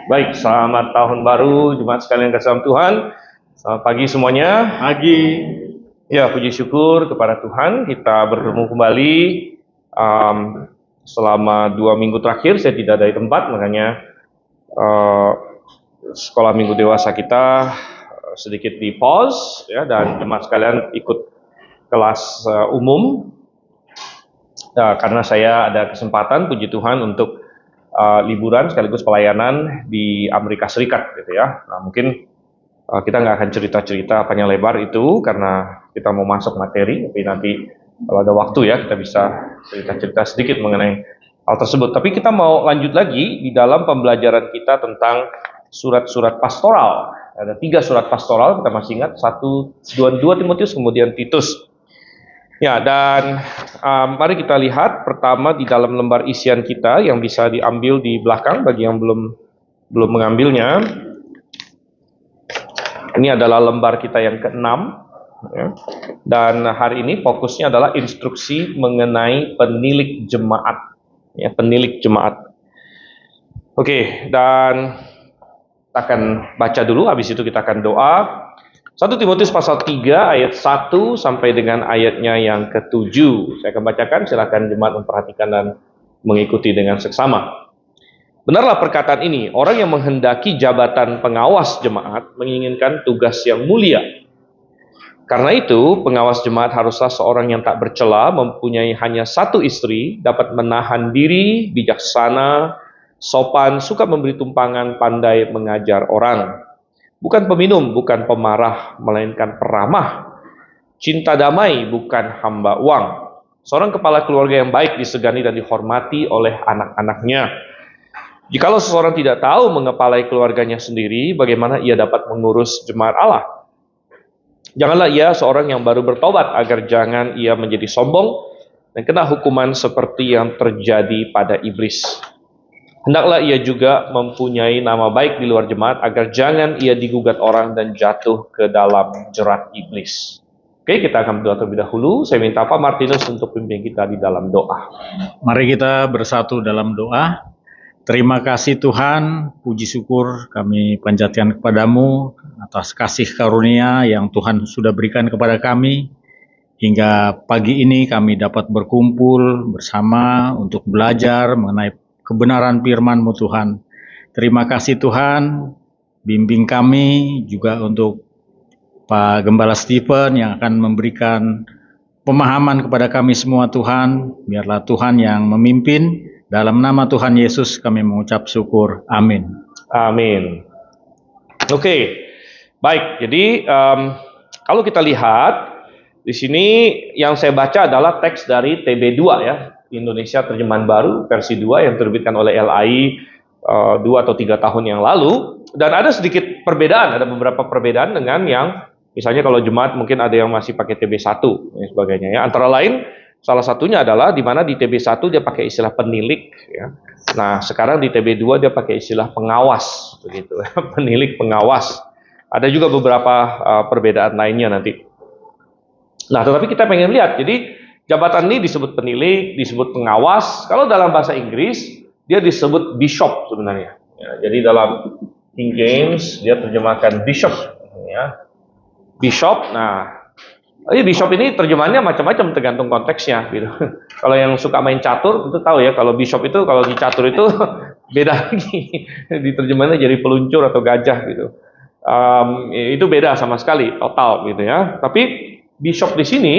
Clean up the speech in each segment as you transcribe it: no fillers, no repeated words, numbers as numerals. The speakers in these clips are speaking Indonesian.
Baik, selamat tahun baru jemaat sekalian kasih dalam Tuhan. Selamat pagi semuanya. Pagi. Ya, puji syukur kepada Tuhan kita bertemu kembali. Selama 2 minggu terakhir saya tidak ada di tempat, makanya sekolah minggu dewasa kita sedikit di pause ya, dan jemaat sekalian ikut kelas umum. Karena saya ada kesempatan, puji Tuhan, untuk liburan sekaligus pelayanan di Amerika Serikat gitu ya. Nah, mungkin kita nggak akan cerita-cerita panjang lebar itu karena kita mau masuk materi, tapi nanti kalau ada waktu ya kita bisa cerita-cerita sedikit mengenai hal tersebut. Tapi kita mau lanjut lagi di dalam pembelajaran kita tentang surat-surat pastoral. Ada 3 surat pastoral, kita masih ingat, 2 Timotius, kemudian Titus. Ya, dan mari kita lihat pertama di dalam lembar isian kita yang bisa diambil di belakang bagi yang belum mengambilnya. Ini adalah lembar kita yang ke-6 ya. Dan hari ini fokusnya adalah instruksi mengenai penilik jemaat ya, penilik jemaat. Oke, dan kita akan baca dulu, habis itu kita akan doa. 1 Timotius pasal 3 ayat 1 sampai dengan ayatnya yang ke-7. Saya akan bacakan, silakan jemaat memperhatikan dan mengikuti dengan seksama. Benarlah perkataan ini, orang yang menghendaki jabatan pengawas jemaat menginginkan tugas yang mulia. Karena itu, pengawas jemaat haruslah seorang yang tak bercela, mempunyai hanya 1 istri, dapat menahan diri, bijaksana, sopan, suka memberi tumpangan, pandai mengajar orang. Bukan peminum, bukan pemarah, melainkan peramah. Cinta damai, bukan hamba uang. Seorang kepala keluarga yang baik disegani dan dihormati oleh anak-anaknya. Jikalau seseorang tidak tahu mengepalai keluarganya sendiri, bagaimana ia dapat mengurus jemaat Allah? Janganlah ia seorang yang baru bertobat, agar jangan ia menjadi sombong dan kena hukuman seperti yang terjadi pada iblis. Hendaklah ia juga mempunyai nama baik di luar jemaat, agar jangan ia digugat orang dan jatuh ke dalam jerat iblis. Oke, kita akan berdoa terlebih dahulu. Saya minta Pak Martinus untuk pimpin kita di dalam doa. Mari kita bersatu dalam doa. Terima kasih Tuhan, puji syukur kami panjatkan kepadamu atas kasih karunia yang Tuhan sudah berikan kepada kami. Hingga pagi ini kami dapat berkumpul bersama untuk belajar mengenai kebenaran firman-Mu Tuhan. Terima kasih Tuhan, bimbing kami juga untuk Pak Gembala Stephen yang akan memberikan pemahaman kepada kami semua Tuhan. Biarlah Tuhan yang memimpin. Dalam nama Tuhan Yesus kami mengucap syukur. Amin. Amin. Oke, baik. Jadi kalau kita lihat di sini yang saya baca adalah teks dari TB2 ya. Indonesia Terjemahan Baru versi 2 yang terbitkan oleh LAI 2 atau 3 tahun yang lalu, dan ada sedikit perbedaan, ada beberapa perbedaan dengan yang misalnya kalau jemaat mungkin ada yang masih pakai TB1 dan sebagainya ya. Antara lain salah satunya adalah di mana di TB1 dia pakai istilah penilik ya. Nah, sekarang di TB2 dia pakai istilah pengawas begitu ya. Penilik, pengawas. Ada juga beberapa perbedaan lainnya nanti. Nah, tetapi kita pengen lihat, jadi jabatan ini disebut penilik, disebut pengawas. Kalau dalam bahasa Inggris, dia disebut bishop sebenarnya. Ya, jadi dalam King James, dia terjemahkan bishop. Ya. Bishop, nah, bishop ini terjemahannya macam-macam tergantung konteksnya. Gitu. Kalau yang suka main catur, itu tahu ya, kalau bishop itu, kalau di catur itu beda lagi. Diterjemahnya jadi peluncur atau gajah gitu. Itu beda sama sekali, total gitu ya. Tapi bishop di sini,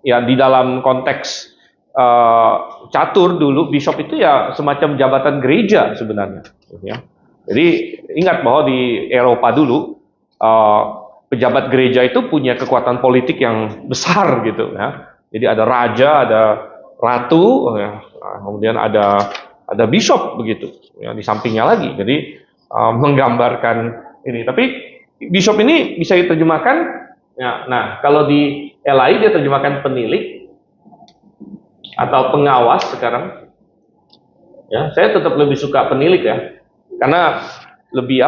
ya di dalam konteks catur dulu, bishop itu ya semacam jabatan gereja sebenarnya. Ya. Jadi ingat bahwa di Eropa dulu pejabat gereja itu punya kekuatan politik yang besar gitu. Ya. Jadi ada raja, ada ratu, ya. Kemudian ada bishop begitu. Ya, di sampingnya lagi. Jadi menggambarkan ini. Tapi bishop ini bisa diterjemahkan. Ya, nah kalau di LAI dia terjemahkan penilik atau pengawas sekarang. Ya, saya tetap lebih suka penilik ya, karena lebih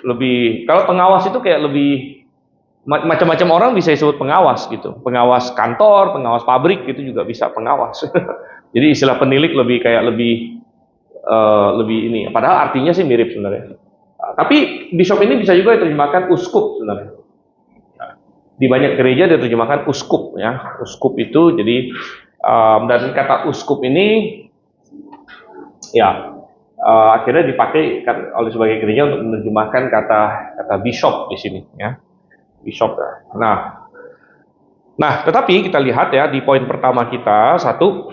lebih kalau pengawas itu kayak lebih macam-macam orang bisa disebut pengawas gitu. Pengawas kantor, pengawas pabrik gitu juga bisa pengawas. Jadi istilah penilik lebih ini. Padahal artinya sih mirip sebenarnya. Tapi bishop ini bisa juga diterjemahkan uskup sebenarnya. Di banyak gereja diterjemahkan uskup ya. Uskup itu jadi dan kata uskup ini ya akhirnya dipakai oleh sebagai gereja untuk menerjemahkan kata bishop di sini ya. Bishop. Nah, tetapi kita lihat ya di poin pertama kita satu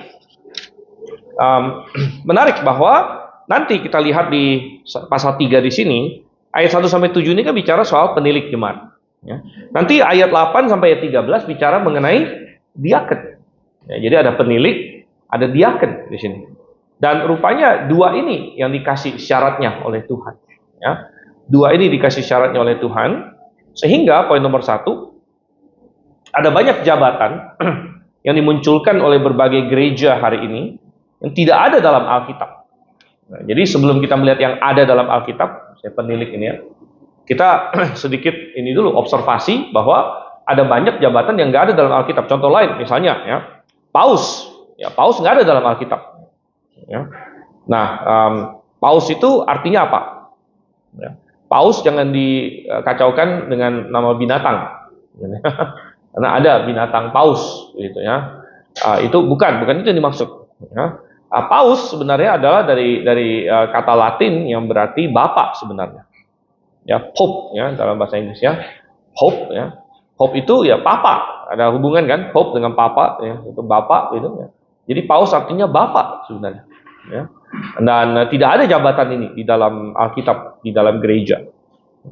menarik bahwa nanti kita lihat di pasal 3 di sini ayat 1 sampai 7 ini kan bicara soal penilik jemaat. Ya. Nanti ayat 8 sampai ayat 13 bicara mengenai diaken. Ya, jadi ada penilik, ada diaken di sini. Dan rupanya dua ini yang dikasih syaratnya oleh Tuhan. Ya. Dua ini dikasih syaratnya oleh Tuhan, sehingga poin nomor 1, ada banyak jabatan yang dimunculkan oleh berbagai gereja hari ini yang tidak ada dalam Alkitab. Nah, jadi sebelum kita melihat yang ada dalam Alkitab, saya penilik ini ya, kita sedikit ini dulu observasi bahwa ada banyak jabatan yang nggak ada dalam Alkitab. Contoh lain, misalnya ya, Paus. Ya, Paus nggak ada dalam Alkitab. Ya. Nah, Paus itu artinya apa? Ya. Paus jangan dikacaukan dengan nama binatang, karena ada binatang paus, gitu ya. Itu bukan itu yang dimaksud. Ya. Paus sebenarnya adalah dari kata Latin yang berarti bapak sebenarnya. Ya, Pope ya dalam bahasa Inggris ya, Pope ya. Pope itu ya papa, ada hubungan kan, Pope dengan papa ya, itu bapak gitu ya. Jadi Paus artinya bapak sebenarnya. Ya. Dan tidak ada jabatan ini di dalam Alkitab, di dalam gereja.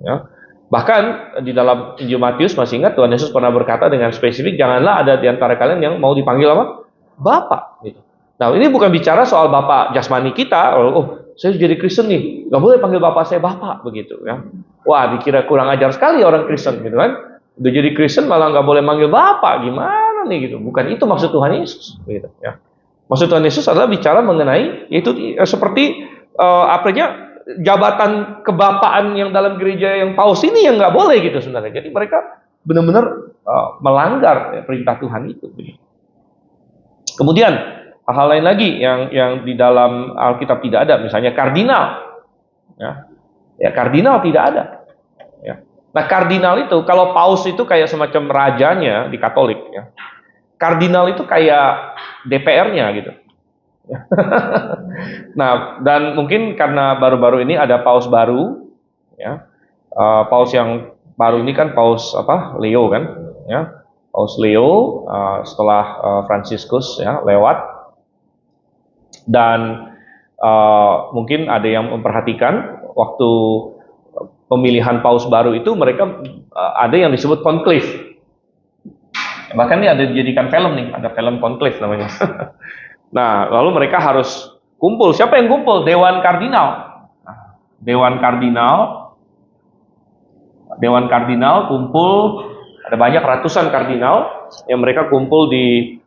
Ya. Bahkan di dalam Injil Matius masih ingat Tuhan Yesus pernah berkata dengan spesifik, janganlah ada di antara kalian yang mau dipanggil apa? Bapak. Gitu. Nah ini bukan bicara soal bapak jasmani kita. Oh saya jadi Kristen nih, nggak boleh panggil bapak saya bapak begitu. Ya. Wah dikira kurang ajar sekali orang Kristen gitu kan? Udah jadi Kristen malah nggak boleh manggil bapak, gimana nih gitu? Bukan itu maksud Tuhan Yesus. Gitu, ya. Maksud Tuhan Yesus adalah bicara mengenai yaitu seperti jabatan kebapaan yang dalam gereja yang paus ini yang nggak boleh gitu sebenarnya. Jadi mereka benar-benar melanggar perintah Tuhan itu. Kemudian hal lain lagi yang di dalam Alkitab tidak ada, misalnya kardinal. Ya kardinal tidak ada. Ya. Nah kardinal itu kalau paus itu kayak semacam rajanya di Katolik. Ya. Kardinal itu kayak DPR-nya gitu. Nah, dan mungkin karena baru-baru ini ada paus baru, ya, paus yang baru ini kan paus apa? Leo kan, ya, paus Leo setelah Fransiskus ya lewat, dan mungkin ada yang memperhatikan waktu pemilihan paus baru itu mereka ada yang disebut konklave. Bahkan ini ada dijadikan film nih, ada film konklave namanya. Nah, lalu mereka harus kumpul. Siapa yang kumpul? Dewan Kardinal. Nah, Dewan Kardinal kumpul. Ada banyak ratusan kardinal yang mereka kumpul di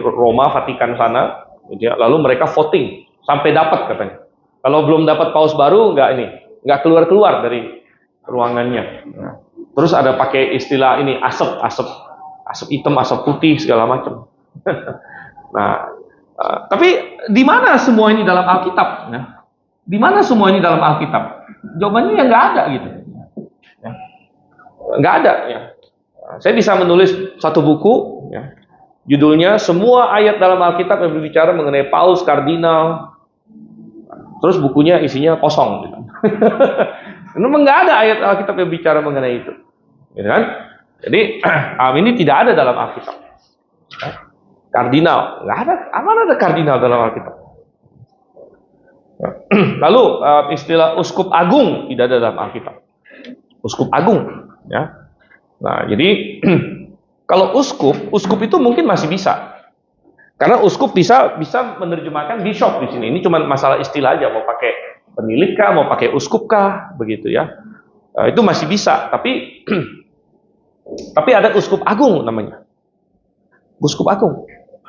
Roma, Vatikan sana. Lalu mereka voting sampai dapat katanya. Kalau belum dapat paus baru, nggak keluar dari ruangannya. Nah, terus ada pakai istilah ini asap hitam, asap putih segala macam. Nah. Tapi di mana semua ini dalam Alkitab? Ya? Di mana semua ini dalam Alkitab? Jawabannya ya nggak ada gitu. Ya. Nggak ada. Ya. Saya bisa menulis satu buku, ya. Judulnya semua ayat dalam Alkitab yang berbicara mengenai paus, kardinal. Terus bukunya isinya kosong. Gitu. Memang nggak ada ayat Alkitab yang bicara mengenai itu. Gitu kan? Jadi ini tidak ada dalam Alkitab. Ya. Kardinal, nggak ada. Mana ada kardinal dalam Alkitab? Lalu istilah uskup agung tidak ada dalam Alkitab. Uskup agung, ya. Nah, jadi kalau uskup itu mungkin masih bisa, karena uskup bisa menerjemahkan bishop di sini. Ini cuma masalah istilah aja, mau pakai penilik kah, mau pakai uskup kah, begitu ya. Itu masih bisa, tapi ada uskup agung namanya, uskup agung.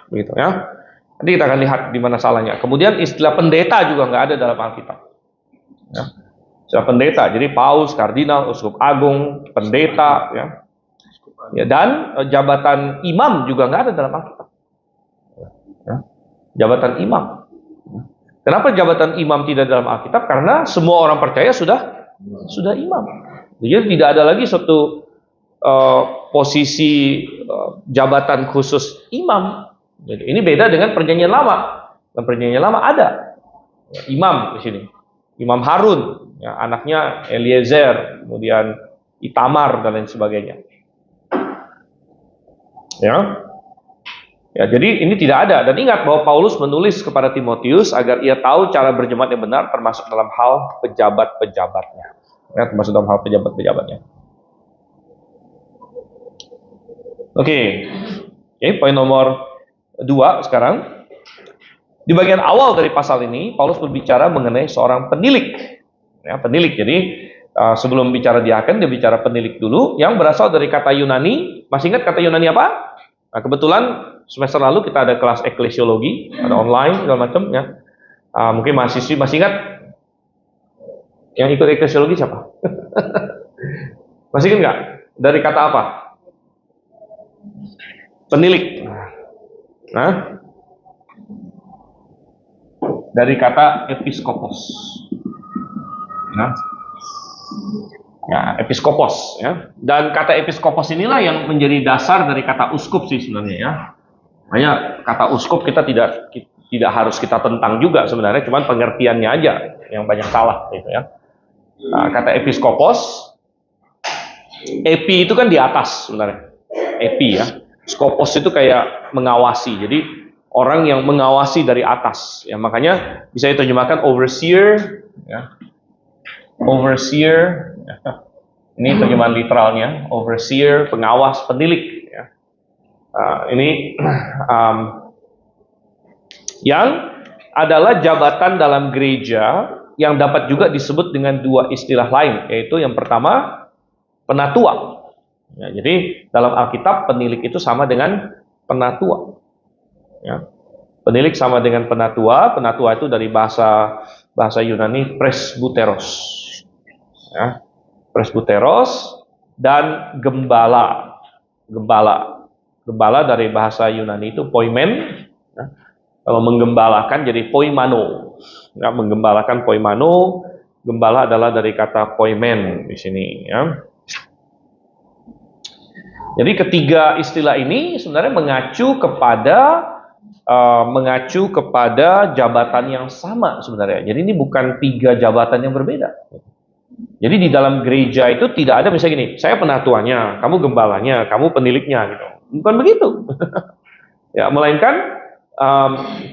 Begitu ya. Nanti kita akan lihat di mana salahnya. Kemudian istilah pendeta juga nggak ada dalam Alkitab. Ya. Istilah pendeta, jadi paus, kardinal, uskup agung, pendeta, ya. Ya dan jabatan imam juga nggak ada dalam Alkitab. Ya. Jabatan imam. Kenapa jabatan imam tidak dalam Alkitab? Karena semua orang percaya sudah imam. Jadi tidak ada lagi suatu posisi jabatan khusus imam. Jadi ini beda dengan perjanjian lama. Dan perjanjian lama ada imam di sini. Imam Harun, ya, anaknya Eliezer, kemudian Itamar dan lain sebagainya. Ya, jadi ini tidak ada. Dan ingat bahwa Paulus menulis kepada Timotius agar ia tahu cara berjemaat yang benar, termasuk dalam hal pejabat-pejabatnya. Ya, termasuk dalam hal pejabat-pejabatnya. Oke, poin nomor 2 sekarang. Di bagian awal dari pasal ini, Paulus berbicara mengenai seorang penilik. Ya, penilik. Jadi sebelum bicara diaken, dia bicara penilik dulu, yang berasal dari kata Yunani. Masih ingat kata Yunani apa? Nah, kebetulan semester lalu kita ada kelas eklesiologi, ada online segala macam ya. Mungkin mahasiswi masih ingat yang ikut eklesiologi siapa? Masih ingat nggak? Dari kata apa? Penilik. Nah, dari kata episkopos. Nah, ya, episkopos ya. Dan kata episkopos inilah yang menjadi dasar dari kata uskup sih sebenarnya ya. Makanya kata uskup kita tidak harus kita tentang juga sebenarnya, cuman pengertiannya aja yang banyak salah gitu ya. Kata episkopos, epi itu kan di atas sebenarnya. Epi ya. Skopos itu kayak mengawasi. Jadi orang yang mengawasi dari atas. Ya, makanya bisa diterjemahkan overseer ya. Overseer, ini terjemahan literalnya, overseer, pengawas, penilik. Ya. Ini yang adalah jabatan dalam gereja yang dapat juga disebut dengan dua istilah lain, yaitu yang pertama penatua. Ya, jadi dalam Alkitab penilik itu sama dengan penatua. Ya. Penilik sama dengan penatua. Penatua itu dari bahasa Yunani presbuteros. Ya, presbuteros dan gembala. Gembala dari bahasa Yunani itu poimen. Ya. Kalau menggembalakan jadi poimano. Ya, menggembalakan poimano. Gembala adalah dari kata poimen di sini. Ya. Jadi ketiga istilah ini sebenarnya mengacu kepada jabatan yang sama sebenarnya. Jadi ini bukan 3 jabatan yang berbeda. Jadi di dalam gereja itu tidak ada misalnya gini, saya penatuanya, kamu gembalanya, kamu peniliknya gitu. Bukan begitu. Ya, melainkan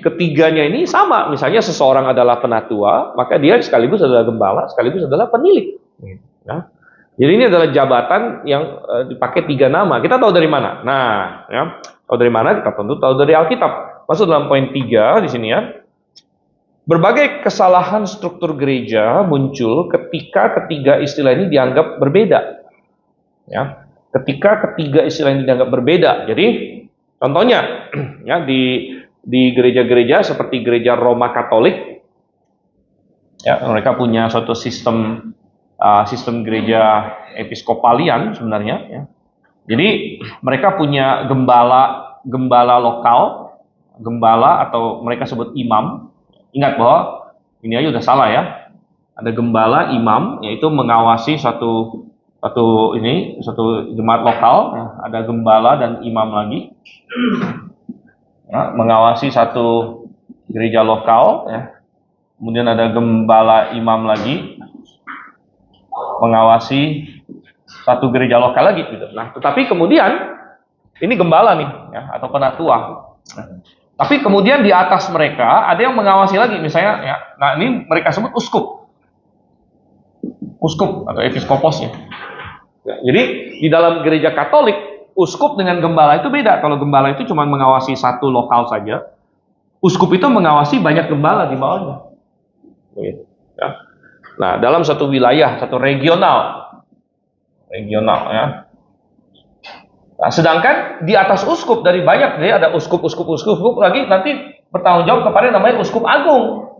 ketiganya ini sama. Misalnya seseorang adalah penatua, maka dia sekaligus adalah gembala, sekaligus adalah penilik. Ya. Jadi ini adalah jabatan yang dipakai 3 nama. Kita tahu dari mana? Nah, ya, tahu dari mana? Kita tentu tahu dari Alkitab. Masuk dalam poin 3 di sini ya. Berbagai kesalahan struktur gereja muncul ketika ketiga istilah ini dianggap berbeda. Ya, ketika ketiga istilah ini dianggap berbeda. Jadi, contohnya, ya di gereja-gereja seperti gereja Roma Katolik, ya mereka punya suatu sistem gereja episkopalian sebenarnya. Ya. Jadi mereka punya gembala lokal, gembala atau mereka sebut imam. Ingat bahwa ini aja udah salah ya. Ada gembala imam, yaitu mengawasi satu jemaat lokal. Ya. Ada gembala dan imam lagi, ya, mengawasi satu gereja lokal. Ya. Kemudian ada gembala imam lagi, mengawasi satu gereja lokal lagi gitu. Nah, tetapi kemudian ini gembala nih ya, atau penatua. Tapi kemudian di atas mereka ada yang mengawasi lagi misalnya ya. Nah, ini mereka sebut uskup. Uskup atau episkoposnya. Ya, jadi di dalam gereja Katolik, uskup dengan gembala itu beda. Kalau gembala itu cuma mengawasi satu lokal saja, uskup itu mengawasi banyak gembala di bawahnya. Gitu, ya. Nah, dalam satu wilayah, satu regional ya. Nah, sedangkan di atas uskup dari banyak, jadi ada uskup lagi nanti bertanggung jawab kepada namanya uskup agung.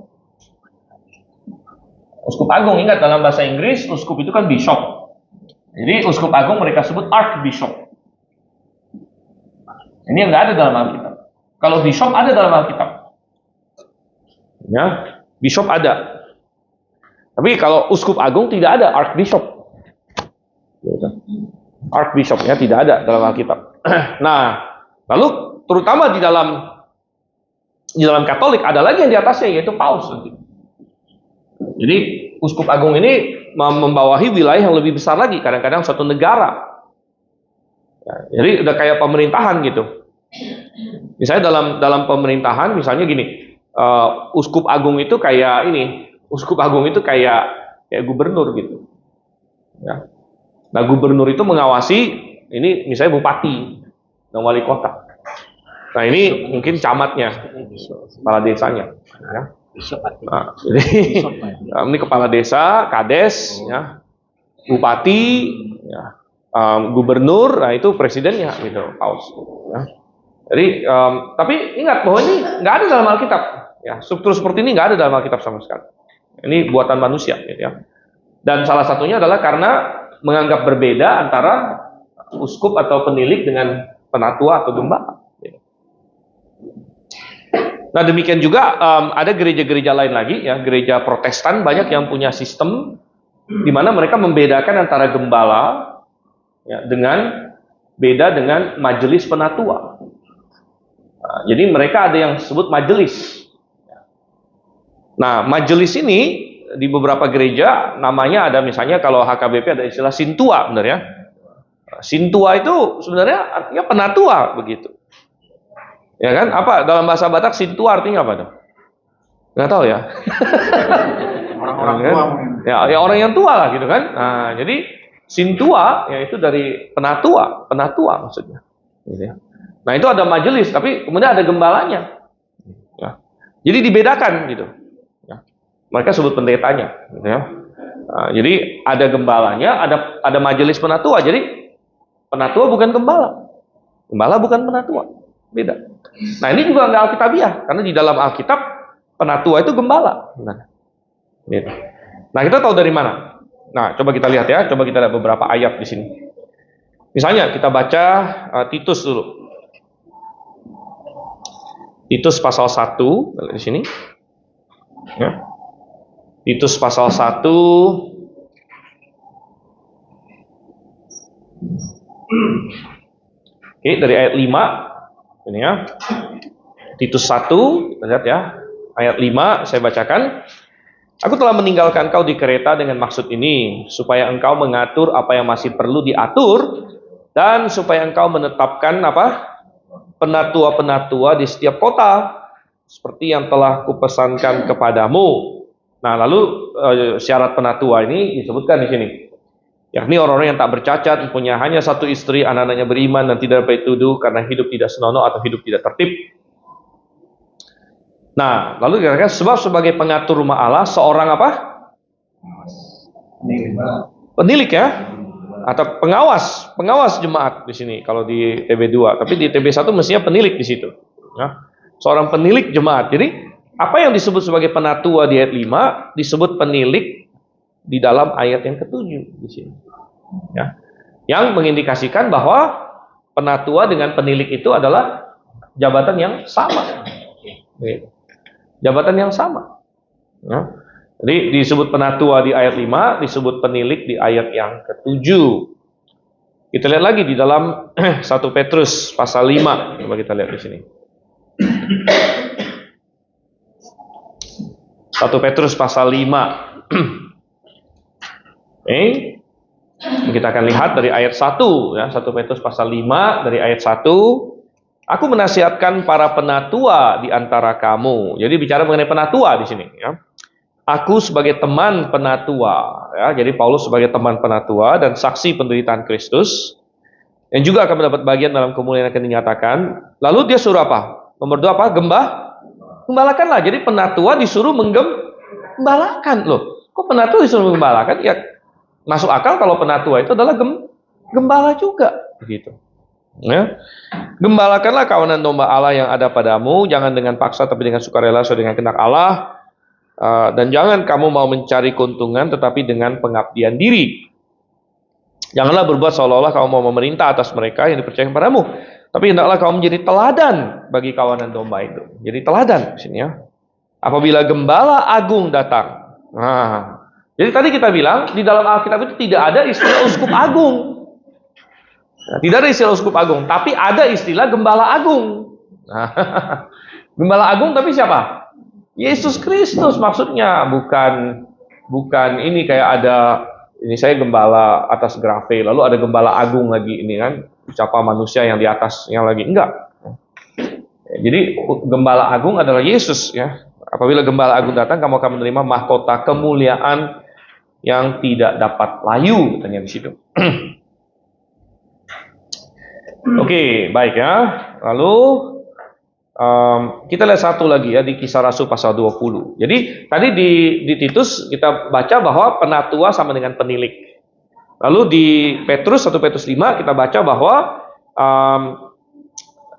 Uskup agung, ingat dalam bahasa Inggris uskup itu kan bishop. Jadi uskup agung mereka sebut archbishop. Ini yang nggak ada dalam Alkitab. Kalau bishop ada dalam Alkitab. Ya, bishop ada. Tapi kalau uskup agung tidak ada archbishop. Archbishopnya tidak ada dalam Alkitab. Nah, lalu terutama di dalam Katolik ada lagi yang di atasnya, yaitu paus. Jadi uskup agung ini membawahi wilayah yang lebih besar lagi, kadang-kadang suatu negara. Ya, jadi udah kayak pemerintahan gitu. Misalnya dalam pemerintahan, misalnya gini, uskup agung itu kayak ini. Uskup agung itu kayak gubernur gitu. Ya. Nah, gubernur itu mengawasi ini misalnya bupati dan wali kota. Nah, ini mungkin camatnya, kepala desanya. Ya. Nah, jadi ini kepala desa, kades, ya, bupati, ya, gubernur, nah itu presidennya gitu, paus. Ya. Jadi, tapi ingat bahwa ini nggak ada dalam Alkitab. Ya, struktur seperti ini nggak ada dalam Alkitab sama sekali. Ini buatan manusia, gitu ya. Dan salah satunya adalah karena menganggap berbeda antara uskup atau penilik dengan penatua atau gembala. Nah, demikian juga ada gereja-gereja lain lagi, ya, gereja Protestan banyak yang punya sistem di mana mereka membedakan antara gembala, ya, dengan majelis penatua. Nah, jadi mereka ada yang disebut majelis. Nah, majelis ini di beberapa gereja namanya ada, misalnya kalau HKBP ada istilah sintua, benar ya? Sintua itu sebenarnya artinya penatua begitu. Ya kan? Apa dalam bahasa Batak sintua artinya apa dong? Nggak tahu ya. Orang-orang tua mungkin. Ya orang yang tua lah gitu kan. Nah, jadi sintua yaitu dari penatua maksudnya. Gitu ya. Nah, itu ada majelis, tapi kemudian ada gembalanya. Ya. Jadi dibedakan gitu. Mereka sebut pendetanya, gitu ya. Nah, jadi ada gembalanya, ada majelis penatua. Jadi penatua bukan gembala, gembala bukan penatua, beda. Nah, ini juga nggak alkitabiah, karena di dalam Alkitab penatua itu gembala. Gitu. Nah, kita tahu dari mana? Nah, coba kita lihat ya, coba kita lihat beberapa ayat di sini. Misalnya kita baca Titus dulu. Titus pasal 1 di sini. Ya. Titus pasal 1 oke, dari ayat 5 ini ya. Titus 1, kita lihat ya. Ayat 5 saya bacakan. Aku telah meninggalkan kau di Kreta dengan maksud ini, supaya engkau mengatur apa yang masih perlu diatur, dan supaya engkau menetapkan penatua-penatua di setiap kota, seperti yang telah kupesankan kepadamu. Nah, lalu syarat penatua ini disebutkan di sini, yakni orang-orang yang tak bercacat, punya hanya satu istri, anak-anaknya beriman dan tidak dapat dituduh karena hidup tidak senonoh atau hidup tidak tertib. Nah, lalu dikatakan sebab sebagai pengatur rumah Allah seorang apa? Penilik ya, atau pengawas jemaat di sini kalau di TB2, tapi di TB1 mestinya penilik di situ. Ya. Seorang penilik jemaat. Jadi apa yang disebut sebagai penatua di ayat 5 disebut penilik di dalam ayat yang ke-7 di sini. Ya. Yang mengindikasikan bahwa penatua dengan penilik itu adalah jabatan yang sama. Jabatan yang sama. Ya. Jadi disebut penatua di ayat 5, disebut penilik di ayat yang ke-7. Kita lihat lagi di dalam 1 Petrus pasal 5. Coba kita lihat di sini. 1 Petrus pasal 5. Kita akan lihat dari ayat 1 ya, 1 Petrus pasal 5 dari ayat 1. Aku menasihatkan para penatua di antara kamu. Jadi bicara mengenai penatua di sini ya. Aku sebagai teman penatua ya. Jadi Paulus sebagai teman penatua dan saksi penderitaan Kristus yang juga akan mendapat bagian dalam kemuliaan yang akan dinyatakan. Lalu dia suruh apa? Nomor 2 apa? Gembalakanlah. Jadi penatua disuruh menggembalakan. Loh, kok penatua disuruh menggembalakan? Ya masuk akal kalau penatua itu adalah gembala juga, begitu. Ya. Gembalakanlah kawanan domba Allah yang ada padamu, jangan dengan paksa tapi dengan sukarela sesuai dengan kehendak Allah. Dan jangan kamu mau mencari keuntungan tetapi dengan pengabdian diri. Janganlah berbuat seolah-olah kamu mau memerintah atas mereka yang dipercaya kepadamu. Tapi hendaklah kamu menjadi teladan bagi kawanan domba itu. Jadi teladan di sini ya. apabila gembala agung datang. Nah, jadi tadi kita bilang di dalam Alkitab itu tidak ada istilah uskup agung. Nah, tidak ada istilah uskup agung, tapi ada istilah gembala agung. Nah, gembala agung tapi siapa? Yesus Kristus maksudnya, bukan ini kayak ada ini saya gembala atas grafe, lalu ada gembala agung lagi ini kan, siapa manusia yang di atasnya lagi, enggak. Jadi gembala agung adalah Yesus ya. Apabila gembala agung datang, kamu akan menerima mahkota kemuliaan yang tidak dapat layu, katanya di situ. Oke, baik ya. Lalu kita lihat satu lagi ya di Kisah Rasul pasal 20. Jadi tadi di Titus kita baca bahwa penatua sama dengan penilik. Lalu di Petrus 1 Petrus 5 kita baca bahwa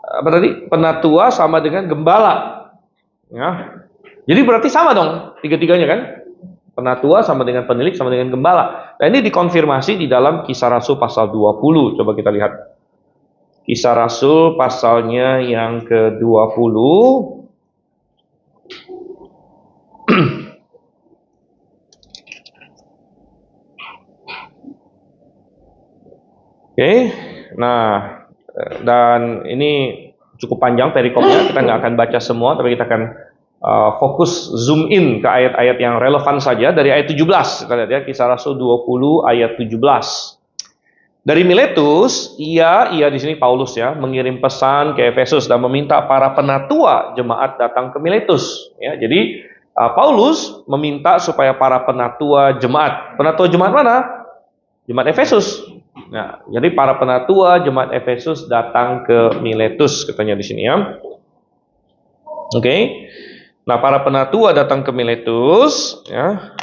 apa tadi? Penatua sama dengan gembala. Ya. Jadi berarti sama dong tiga-tiganya kan? Penatua sama dengan penilik sama dengan gembala. Nah, ini dikonfirmasi di dalam Kisah Rasul pasal 20. Coba kita lihat. Kisah Rasul pasalnya yang ke-20. Oke. Nah, dan ini cukup panjang perikopnya, kita nggak akan baca semua, tapi kita akan fokus zoom in ke ayat-ayat yang relevan saja. Dari ayat 17, kita lihat ya, Kisah Rasul 20 ayat 17. Dari Miletus, ia di sini Paulus ya, mengirim pesan ke Efesus dan meminta para penatua jemaat datang ke Miletus. Ya, jadi Paulus meminta supaya para penatua jemaat mana? Jemaat Efesus. Nah, jadi para penatua jemaat Efesus datang ke Miletus, katanya di sini ya. Oke. Nah, para penatua datang ke Miletus, ya.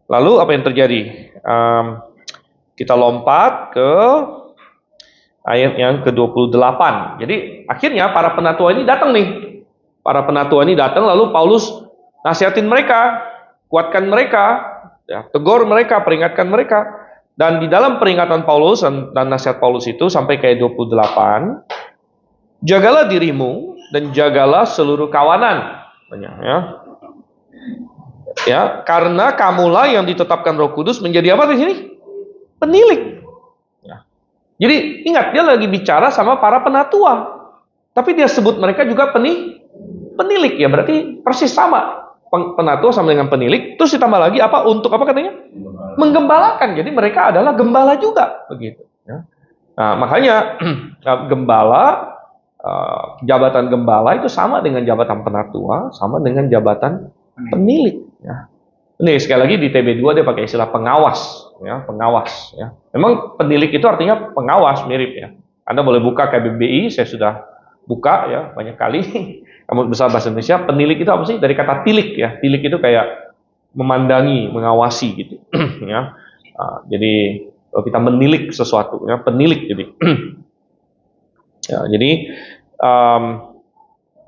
Lalu apa yang terjadi? Kita lompat ke ayat yang ke-28. Jadi akhirnya para penatua ini datang nih. Para penatua ini datang, lalu Paulus nasihatin mereka, kuatkan mereka, ya, tegur mereka, peringatkan mereka. Dan di dalam peringatan Paulus dan nasihat Paulus itu sampai ke ayat 28, jagalah dirimu dan jagalah seluruh kawanan. Ya, karena kamulah yang ditetapkan Roh Kudus menjadi apa di sini? Penilik. Ya. Jadi ingat, dia lagi bicara sama para penatua, tapi dia sebut mereka juga penilik ya, berarti persis sama. Penatua sama dengan penilik, terus ditambah lagi apa? Untuk apa katanya? Menggembalakan. Jadi mereka adalah gembala juga, begitu. Ya. Nah, makanya gembala, jabatan gembala itu sama dengan jabatan penatua, sama dengan jabatan penilik. Ya. Ini sekali lagi di TB2 dia pakai istilah pengawas. Ya, pengawas ya. Memang penilik itu artinya pengawas, mirip ya. Anda boleh buka KBBI, saya sudah buka ya banyak kali. Kamus Besar Bahasa Indonesia, penilik itu apa sih? Dari kata tilik ya. Tilik itu kayak memandangi, mengawasi gitu. Ya. Jadi kalau kita menilik sesuatu ya, penilik jadi. Ya, jadi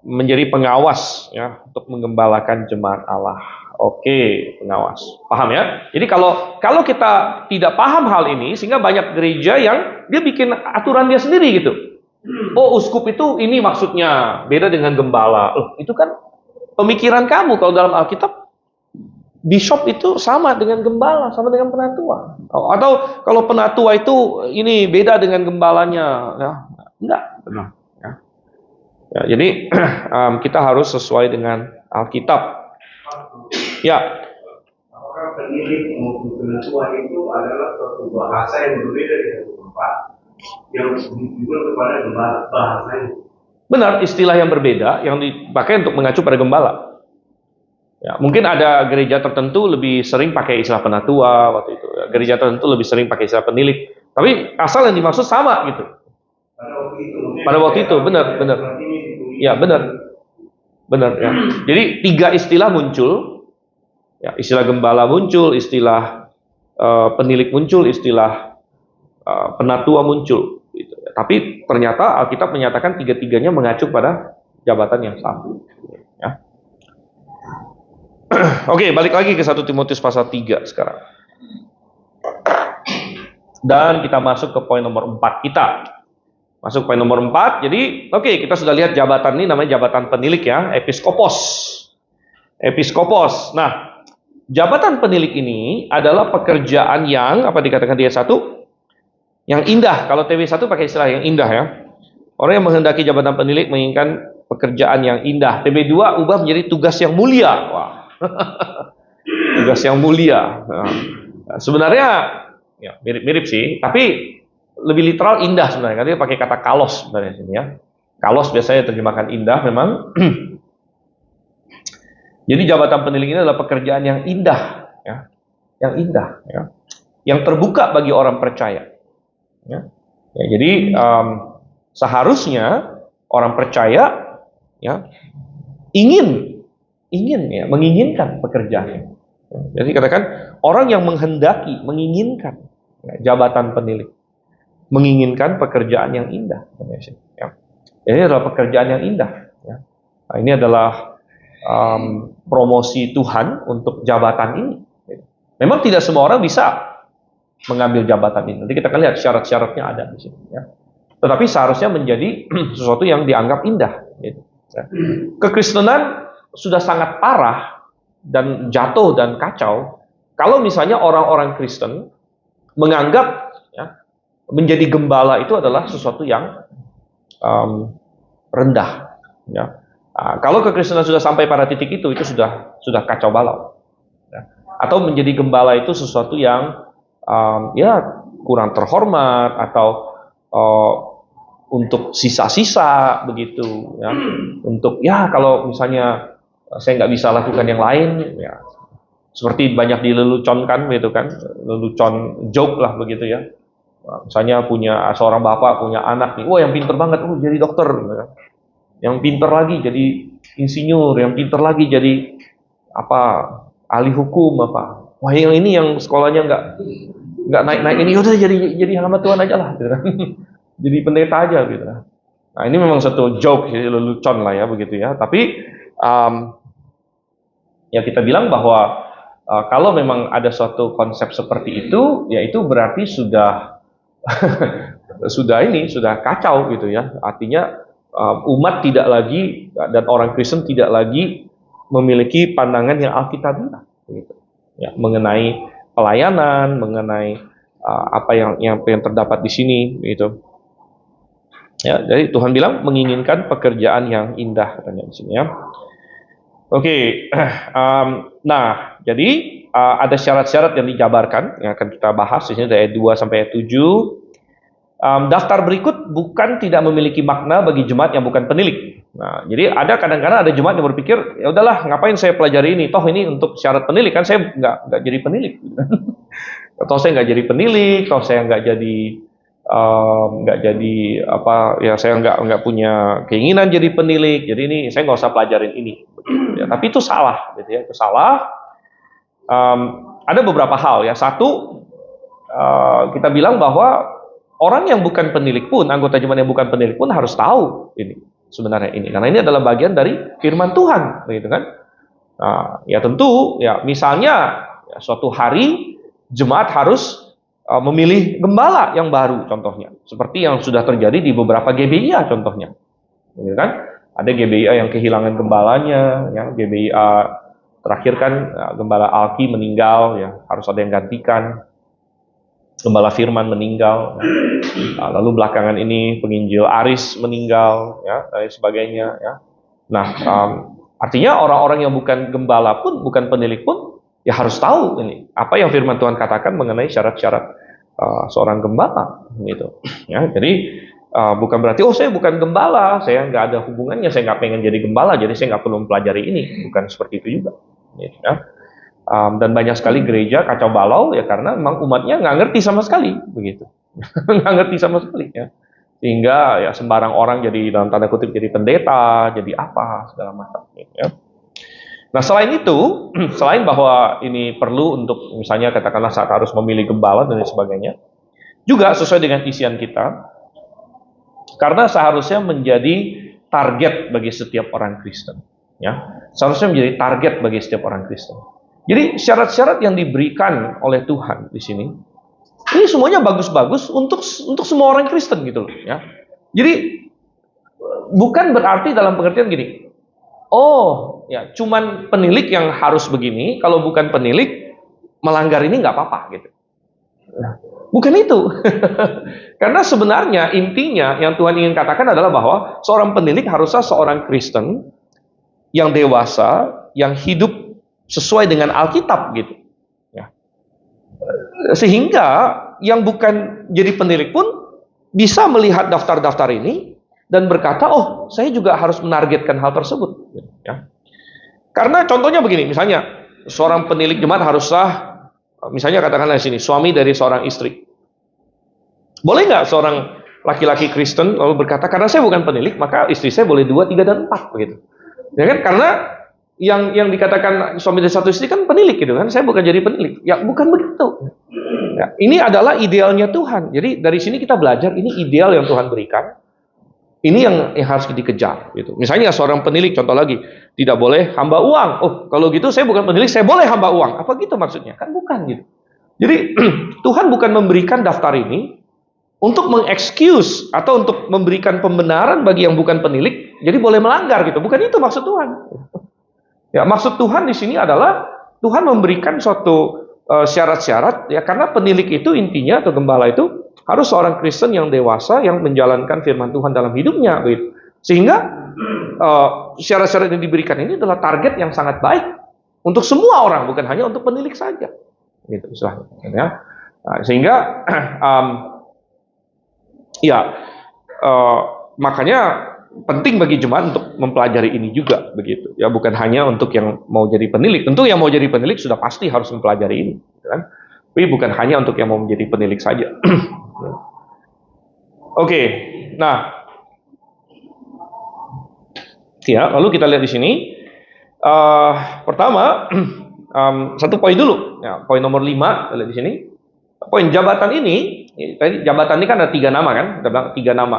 menjadi pengawas ya untuk menggembalakan jemaat Allah. Oke, pengawas. Paham ya? Jadi kalau kita tidak paham hal ini, sehingga banyak gereja yang dia bikin aturan dia sendiri gitu. Oh, uskup itu ini maksudnya, beda dengan gembala. Loh, itu kan pemikiran kamu. Kalau dalam Alkitab, bishop itu sama dengan gembala, sama dengan penatua. Atau kalau penatua itu ini beda dengan gembalanya. Ya, enggak, benar. Ya, jadi kita harus sesuai dengan Alkitab. Ya. Apakah penilik maupun penatua itu adalah suatu bahasa yang berbeda dengan tempat yang ditujukan kepada bahasanya? Benar, istilah yang berbeda yang dipakai untuk mengacu pada gembala. Ya, mungkin ada gereja tertentu lebih sering pakai istilah penatua waktu itu. Gereja tertentu lebih sering pakai istilah penilik. Tapi asal yang dimaksud sama gitu. Pada waktu itu, benar. Ya, benar ya. Jadi 3 istilah muncul. Ya, istilah gembala muncul, istilah penilik muncul, istilah penatua muncul. Gitu. Tapi ternyata Alkitab menyatakan 3-tiganya mengacu pada jabatan yang sama. Ya. Oke, balik lagi ke 1 Timotius pasal 3 sekarang. Dan kita masuk ke poin nomor 4 kita. Masuk poin nomor 4. Jadi, kita sudah lihat jabatan ini namanya jabatan penilik ya, episkopos. Episkopos. Nah, jabatan penilik ini adalah pekerjaan yang, apa dikatakan di ayat 1? Yang indah. Kalau TW1 pakai istilah yang indah ya. Orang yang menghendaki jabatan penilik menginginkan pekerjaan yang indah. TB2 ubah menjadi tugas yang mulia. Wah. Tugas yang mulia. Nah, sebenarnya ya mirip-mirip sih, tapi lebih literal indah sebenarnya. Karena dia pakai kata kalos sebenarnya sini ya. Kalos biasanya terjemahkan indah memang. Jadi jabatan penilik ini adalah pekerjaan yang indah ya. Yang indah ya. Yang terbuka bagi orang percaya. Ya. Ya, jadi seharusnya orang percaya ya ingin ya menginginkan pekerjaan. Jadi katakan orang yang menghendaki, menginginkan ya, jabatan penilik, menginginkan pekerjaan yang indah. Ya. Ini adalah pekerjaan yang indah. Ya. Nah, ini adalah promosi Tuhan untuk jabatan ini. Memang tidak semua orang bisa mengambil jabatan ini. Nanti kita akan lihat syarat-syaratnya ada di sini. Ya. Tetapi seharusnya menjadi sesuatu yang dianggap indah. Gitu. Ya. Kekristenan sudah sangat parah dan jatuh dan kacau kalau misalnya orang-orang Kristen menganggap ya, menjadi gembala itu adalah sesuatu yang rendah. Ya. Nah, kalau kekristenan sudah sampai pada titik itu sudah kacau balau. Ya. Atau menjadi gembala itu sesuatu yang ya kurang terhormat atau untuk sisa-sisa begitu ya, untuk ya kalau misalnya saya nggak bisa lakukan yang lain ya, seperti banyak dileluconkan gitu kan, lelucon joke lah begitu ya. Misalnya punya seorang bapak punya anak nih, wah yang pinter banget, jadi dokter gitu kan. Yang pinter lagi jadi insinyur, yang pinter lagi jadi apa ahli hukum apa. Wah yang ini yang sekolahnya nggak naik ini udah jadi hamba Tuhan aja lah gitu kan. Jadi pendeta aja gitu. Nah ini memang satu joke jadi lelucon lah ya begitu ya. Tapi ya kita bilang bahwa kalau memang ada suatu konsep seperti itu, ya itu berarti sudah sudah kacau gitu ya. Artinya umat tidak lagi dan orang Kristen tidak lagi memiliki pandangan yang alkitabiah gitu. Ya, mengenai pelayanan, mengenai apa yang terdapat di sini gitu. Ya, jadi Tuhan bilang menginginkan pekerjaan yang indah katanya di sini ya. Oke, nah jadi ada syarat-syarat yang dijabarkan yang akan kita bahas di sini dari ayat 2 sampai ayat 7. Daftar berikut bukan tidak memiliki makna bagi jemaat yang bukan penilik. Nah, jadi ada kadang-kadang ada jemaat yang berpikir, ya udahlah ngapain saya pelajari ini? Toh ini untuk syarat penilik kan saya nggak jadi penilik. Toh saya nggak jadi penilik, toh saya nggak jadi apa ya saya nggak punya keinginan jadi penilik. Jadi ini saya nggak usah pelajarin ini. Ya, tapi itu salah, gitu ya. Itu salah. Ada beberapa hal ya. Satu, kita bilang bahwa orang yang bukan penilik pun, anggota jemaat yang bukan penilik pun harus tahu ini sebenarnya ini. Karena ini adalah bagian dari firman Tuhan, gitu kan? Nah, ya tentu, ya misalnya ya, suatu hari jemaat harus memilih gembala yang baru, contohnya, seperti yang sudah terjadi di beberapa GBIA, contohnya, gitu kan? Ada GBIA yang kehilangan gembalanya, ya GBIA terakhir kan gembala Alki meninggal, ya harus ada yang gantikan. Gembala Firman meninggal, lalu belakangan ini penginjil Aris meninggal, ya dan sebagainya, ya. Nah, artinya orang-orang yang bukan gembala pun, bukan penilik pun, ya harus tahu ini apa yang Firman Tuhan katakan mengenai syarat-syarat seorang gembala, gitu. Ya, jadi bukan berarti saya bukan gembala, saya nggak ada hubungannya, saya nggak pengen jadi gembala, jadi saya nggak perlu mempelajari ini, bukan seperti itu juga, gitu, ya. Dan banyak sekali gereja kacau balau ya karena memang umatnya nggak ngerti sama sekali begitu, nggak ngerti sama sekali ya, sehingga ya sembarang orang jadi dalam tanda kutip jadi pendeta, jadi apa segala macam. Gitu, ya. Nah selain itu, selain bahwa ini perlu untuk misalnya katakanlah saat harus memilih gembala dan sebagainya, juga sesuai dengan isian kita, karena seharusnya menjadi target bagi setiap orang Kristen, ya seharusnya menjadi target bagi setiap orang Kristen. Jadi syarat-syarat yang diberikan oleh Tuhan di sini, ini semuanya bagus-bagus untuk semua orang Kristen gitu loh, ya. Jadi bukan berarti dalam pengertian gini, oh ya cuman penilik yang harus begini, kalau bukan penilik melanggar ini nggak apa-apa gitu. Bukan itu. Karena sebenarnya intinya yang Tuhan ingin katakan adalah bahwa seorang penilik harusnya seorang Kristen yang dewasa, yang hidup sesuai dengan Alkitab gitu. Ya. Sehingga yang bukan jadi penilik pun bisa melihat daftar-daftar ini dan berkata, oh saya juga harus menargetkan hal tersebut. Ya. Karena contohnya begini, misalnya seorang penilik jemaat haruslah, misalnya katakanlah di sini, suami dari seorang istri. Boleh nggak seorang laki-laki Kristen lalu berkata, karena saya bukan penilik, maka istri saya boleh 2, 3, dan 4 begitu. Ya kan? Karena yang dikatakan suami dari satu istri kan penilik gitu kan, saya bukan jadi penilik. Ya bukan begitu. Ya, ini adalah idealnya Tuhan. Jadi dari sini kita belajar ini ideal yang Tuhan berikan. Ini yang harus dikejar gitu. Misalnya seorang penilik, contoh lagi, tidak boleh hamba uang. Oh, kalau gitu saya bukan penilik, saya boleh hamba uang. Apa gitu maksudnya? Kan bukan gitu. Jadi Tuhan bukan memberikan daftar ini untuk mengexcuse atau untuk memberikan pembenaran bagi yang bukan penilik, jadi boleh melanggar gitu. Bukan itu maksud Tuhan. Ya, maksud Tuhan di sini adalah Tuhan memberikan suatu syarat-syarat ya, karena penilik itu intinya atau gembala itu harus seorang Kristen yang dewasa yang menjalankan firman Tuhan dalam hidupnya gitu. Sehingga syarat-syarat yang diberikan ini adalah target yang sangat baik untuk semua orang, bukan hanya untuk penilik saja. Gitu istilahnya ya. Nah, sehingga makanya penting bagi jemaat untuk mempelajari ini juga begitu ya, bukan hanya untuk yang mau jadi penilik. Tentu yang mau jadi penilik sudah pasti harus mempelajari ini gitu kan? Tapi bukan hanya untuk yang mau menjadi penilik saja. Oke, nah ya lalu kita lihat di sini pertama satu poin dulu ya, poin nomor 5 kita lihat di sini. Poin jabatan ini, tadi jabatan ini kan ada 3 nama kan, kita bilang 3 nama,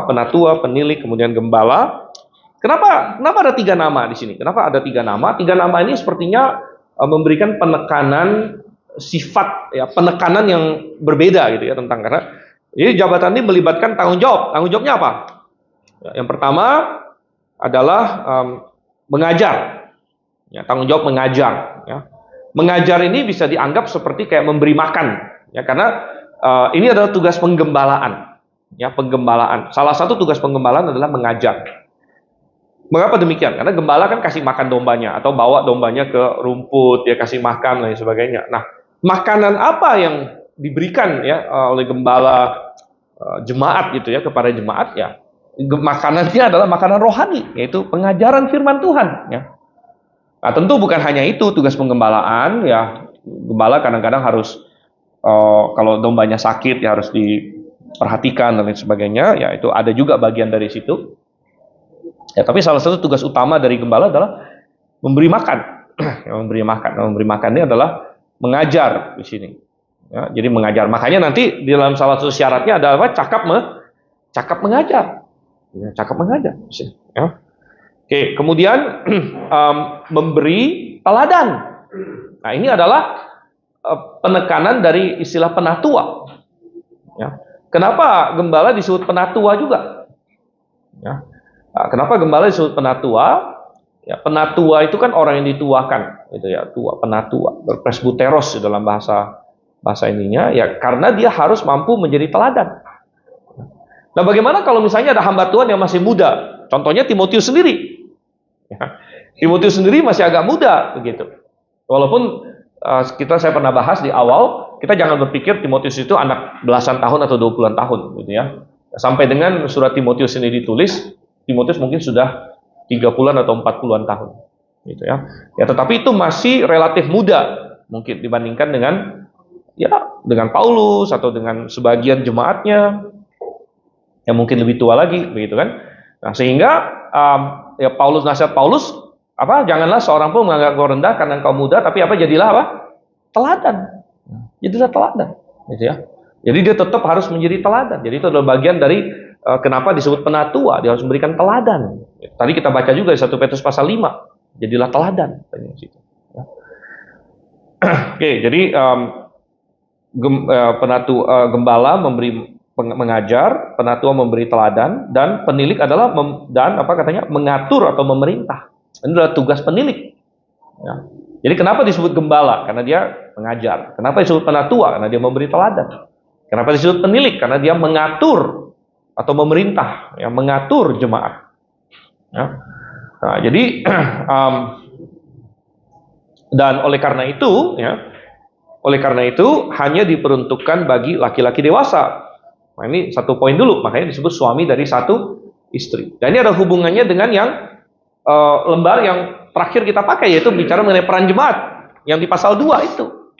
penatua, penilik, kemudian gembala. Kenapa ada 3 nama di sini? Kenapa ada 3 nama? 3 nama ini sepertinya memberikan penekanan sifat, ya, penekanan yang berbeda gitu ya tentang karena. Jadi jabatan ini melibatkan tanggung jawab. Tanggung jawabnya apa? Ya, yang pertama adalah mengajar. Ya, tanggung jawab mengajar. Ya. Mengajar ini bisa dianggap seperti kayak memberi makan, ya karena ini adalah tugas penggembalaan, ya penggembalaan. Salah satu tugas penggembalaan adalah mengajar. Mengapa demikian? Karena gembala kan kasih makan dombanya atau bawa dombanya ke rumput, ya kasih makan dan lain sebagainya. Nah, makanan apa yang diberikan ya oleh gembala jemaat gitu ya kepada jemaat ya? Makanannya adalah makanan rohani, yaitu pengajaran firman Tuhan, ya. Nah, tentu bukan hanya itu tugas penggembalaan ya. Gembala kadang-kadang harus kalau dombanya sakit ya harus diperhatikan dan lain sebagainya. Ya itu ada juga bagian dari situ. Ya, tapi salah satu tugas utama dari gembala adalah memberi makan. Ya, memberi makan. Nah, memberi makan ini adalah mengajar di sini. Ya, jadi mengajar. Makanya nanti di dalam salah satu syaratnya ada apa? Cakap mengajar. Ya, cakap mengajar. Ya. Oke, kemudian memberi teladan. Nah, ini adalah penekanan dari istilah penatua. Ya. Kenapa gembala disebut penatua juga? Ya. Nah, kenapa gembala disebut penatua? Ya, penatua itu kan orang yang dituakan, gitu ya, tua, penatua, presbuteros di dalam bahasa ininya, ya karena dia harus mampu menjadi teladan. Nah, bagaimana kalau misalnya ada hamba Tuhan yang masih muda? Contohnya Timotius sendiri. Ya. Timotius sendiri masih agak muda begitu. Walaupun saya pernah bahas di awal, kita jangan berpikir Timotius itu anak belasan tahun atau 20-an tahun gitu ya. Sampai dengan surat Timotius ini ditulis, Timotius mungkin sudah 30-an atau 40-an tahun gitu ya. Ya, tetapi itu masih relatif muda mungkin dibandingkan dengan Paulus atau dengan sebagian jemaatnya yang mungkin lebih tua lagi begitu kan. Nah, sehingga ya nasihat Paulus janganlah seorang pun menganggap kau rendah karena engkau muda, tapi jadilah teladan. Jadilah teladan, gitu ya. Jadi dia tetap harus menjadi teladan. Jadi itu adalah bagian dari kenapa disebut penatua, dia harus memberikan teladan. Tadi kita baca juga di 1 Petrus pasal 5, jadilah teladan. Oke, jadi gembala memberi mengajar, penatua memberi teladan, dan penilik adalah mengatur atau memerintah. Ini adalah tugas penilik. Ya. Jadi kenapa disebut gembala? Karena dia mengajar. Kenapa disebut penatua? Karena dia memberi teladan. Kenapa disebut penilik? Karena dia mengatur atau memerintah, ya, mengatur jemaat. Ya. Nah, jadi dan oleh karena itu, hanya diperuntukkan bagi laki-laki dewasa. Nah, ini satu poin dulu, makanya disebut suami dari satu istri. Dan ini ada hubungannya dengan yang lembar yang terakhir kita pakai, yaitu bicara mengenai peran jemaat yang di pasal 2 itu.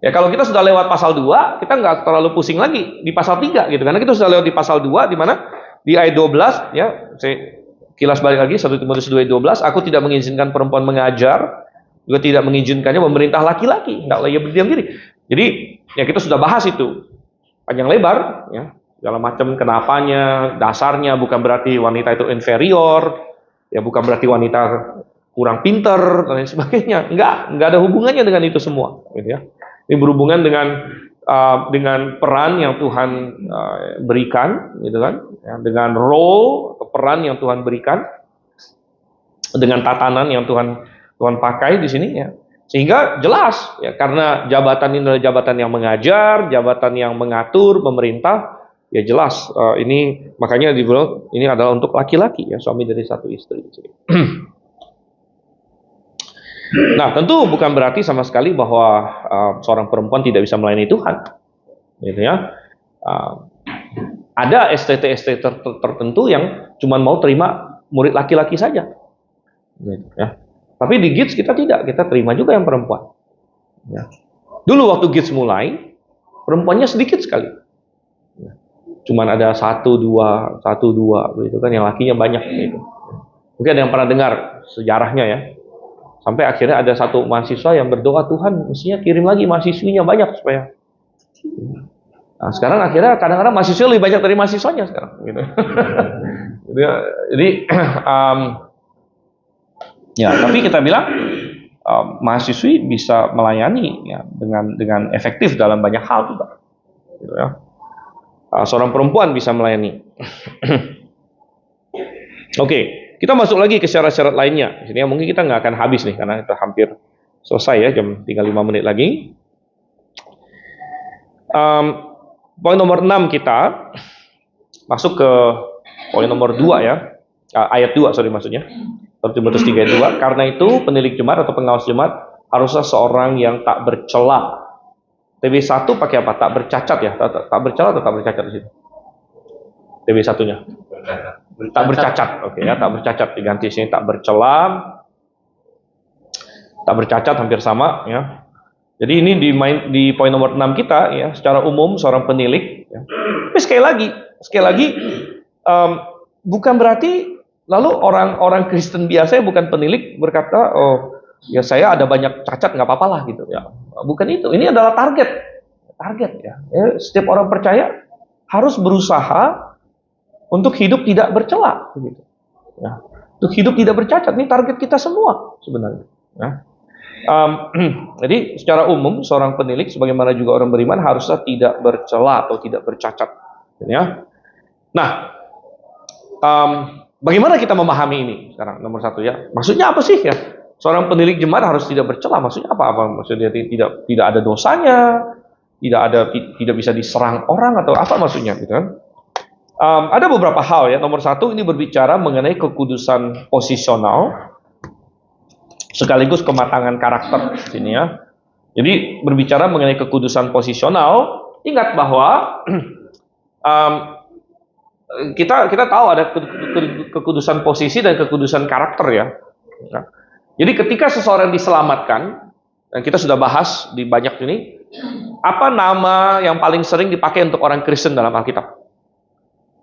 Ya, kalau kita sudah lewat pasal 2, kita nggak terlalu pusing lagi di pasal 3 gitu, karena kita sudah lewat di pasal 2 di mana di ayat 12, ya, saya kilas balik lagi 1 Timotius 2:12, aku tidak mengizinkan perempuan mengajar, juga tidak mengizinkannya memerintah laki-laki, hendaklah ia berdiam diri. Jadi ya kita sudah bahas itu panjang lebar, ya, segala macam kenapanya, dasarnya. Bukan berarti wanita itu inferior, ya, bukan berarti wanita kurang pinter dan lain sebagainya. Enggak ada hubungannya dengan itu semua, gitu ya. Ini berhubungan dengan peran yang Tuhan berikan, gitu kan, ya, dengan role atau peran yang Tuhan berikan, dengan tatanan yang Tuhan pakai di sini, ya, sehingga jelas, ya, karena jabatan ini adalah jabatan yang mengajar, jabatan yang mengatur, memerintah, ya jelas ini makanya dibilang ini adalah untuk laki-laki, ya, suami dari satu istri. Nah, tentu bukan berarti sama sekali bahwa seorang perempuan tidak bisa melayani Tuhan, gitu ya. Ada STT tertentu yang cuma mau terima murid laki-laki saja, gitu, ya. Tapi di GITS kita tidak, kita terima juga yang perempuan. Ya. Dulu waktu GITS mulai, perempuannya sedikit sekali. Ya. Cuman ada 1-2, gitu kan, yang lakinya banyak. Gitu. Mungkin ada yang pernah dengar sejarahnya, ya. Sampai akhirnya ada satu mahasiswa yang berdoa, Tuhan mestinya kirim lagi mahasiswinya banyak supaya. Nah, sekarang akhirnya kadang-kadang mahasiswa lebih banyak dari mahasiswanya sekarang. Gitu. Jadi, ya, tapi kita bilang mahasiswi bisa melayani, ya, dengan efektif dalam banyak hal juga, gitu ya. Seorang perempuan bisa melayani. Oke, kita masuk lagi ke syarat-syarat lainnya. Di sini mungkin kita nggak akan habis nih karena kita hampir selesai, ya, tinggal 5 menit lagi. Poin nomor 6 kita masuk ke poin nomor 2, ya, ayat 2 maksudnya. 1 Timotius 3:2, karena itu penilik jemaat atau pengawas jemaat haruslah seorang yang tak bercela. TB1 pakai apa? Tak bercacat, ya? Tak bercela atau tak bercacat di situ? TB1-nya. Tak bercacat. Oke, ya, tak bercacat diganti sini tak bercela. Tak bercacat hampir sama, ya. Jadi ini di poin nomor 6 kita, ya, secara umum seorang penilik, ya. Tapi sekali lagi bukan berarti lalu orang Kristen biasa yang bukan penilik berkata, oh ya saya ada banyak cacat nggak apa-apa lah, gitu, ya. Bukan itu. Ini adalah target, ya. Setiap orang percaya harus berusaha untuk hidup tidak bercela, gitu, ya. Untuk hidup tidak bercacat. Ini target kita semua sebenarnya, ya. Jadi secara umum seorang penilik sebagaimana juga orang beriman haruslah tidak bercela atau tidak bercacat, ya. Nah, bagaimana kita memahami ini sekarang? Nomor 1, ya. Maksudnya apa sih, ya? Seorang penilik jemaat harus tidak bercela. Maksudnya apa? Maksudnya tidak ada dosanya, tidak bisa diserang orang atau apa maksudnya, gitu kan? Ada beberapa hal, ya. Nomor 1 ini berbicara mengenai kekudusan posisional sekaligus kematangan karakter di sini, ya. Jadi berbicara mengenai kekudusan posisional, ingat bahwa kita tahu ada kekudusan posisi dan kekudusan karakter, ya. Jadi ketika seseorang diselamatkan, dan kita sudah bahas di banyak ini, apa nama yang paling sering dipakai untuk orang Kristen dalam Alkitab?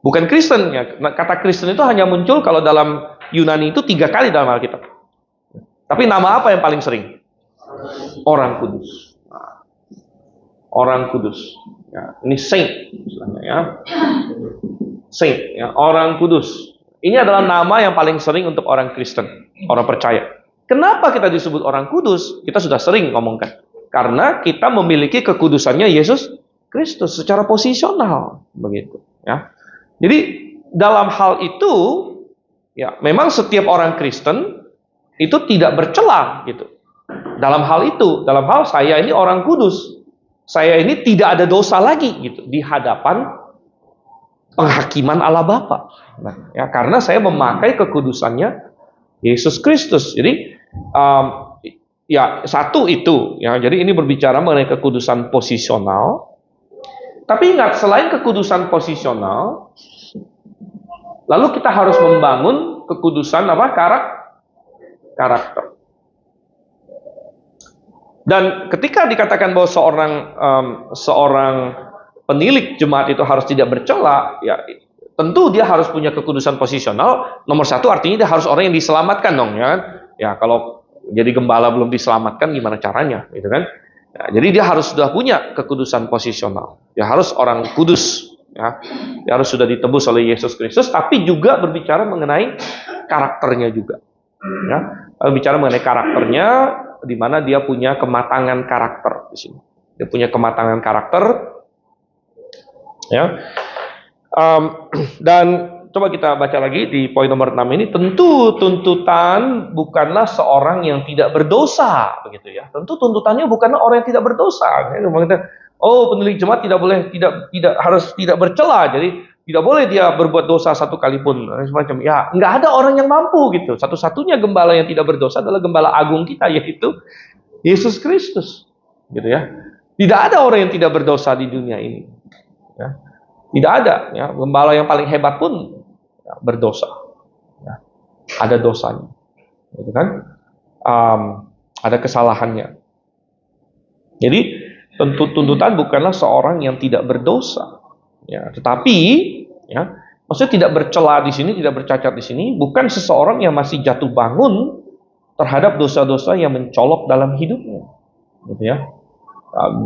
Bukan Kristen, ya. Kata Kristen itu hanya muncul kalau dalam Yunani itu 3 kali dalam Alkitab. Tapi nama apa yang paling sering? Orang kudus. Orang kudus. Ya, ini saint, misalnya, ya. Saint, ya, orang kudus. Ini adalah nama yang paling sering untuk orang Kristen, orang percaya. Kenapa kita disebut orang kudus? Kita sudah sering ngomongkan. Karena kita memiliki kekudusannya Yesus Kristus secara posisional, begitu, ya. Jadi dalam hal itu Ya, memang setiap orang Kristen itu tidak bercela gitu. Dalam hal itu, dalam hal saya ini orang kudus. Saya ini tidak ada dosa lagi gitu di hadapan penghakiman Allah Bapa. Nah, ya, karena saya memakai kekudusannya Yesus Kristus. Jadi ya satu itu ya. Jadi ini berbicara mengenai kekudusan posisional. Tapi ingat, selain kekudusan posisional, lalu kita harus membangun kekudusan apa? Karakter. Dan ketika dikatakan bahwa seorang penilik jemaat itu harus tidak bercela, ya tentu dia harus punya kekudusan posisional. Nomor satu artinya dia harus orang yang diselamatkan dong, ya kan? Ya kalau jadi gembala belum diselamatkan gimana caranya, gitu kan? Ya, jadi dia harus sudah punya kekudusan posisional. Dia harus orang kudus, ya. Dia harus sudah ditebus oleh Yesus Kristus, tapi juga berbicara mengenai karakternya juga. Ya, bicara mengenai karakternya, di mana dia punya kematangan karakter di sini. Dia punya kematangan karakter, ya. Dan coba kita baca lagi di poin nomor 6 ini. Tentu tuntutan bukanlah seorang yang tidak berdosa, begitu ya. Tentu tuntutannya bukanlah orang yang tidak berdosa. Oh, penilik jemaat tidak harus tidak bercela. Jadi tidak boleh dia berbuat dosa satu kali pun. Semacam ya, nggak ada orang yang mampu gitu. Satu-satunya gembala yang tidak berdosa adalah gembala agung kita, yaitu Yesus Kristus, gitu ya. Tidak ada orang yang tidak berdosa di dunia ini. Ya. Tidak ada, ya. Gembala yang paling hebat pun ya, berdosa. Ya. Ada dosanya, gitu kan? Ada kesalahannya. Jadi tuntutan bukanlah seorang yang tidak berdosa. Ya, tetapi ya, maksudnya tidak bercela di sini, tidak bercacat di sini, bukan seseorang yang masih jatuh bangun terhadap dosa-dosa yang mencolok dalam hidupnya, gitu ya.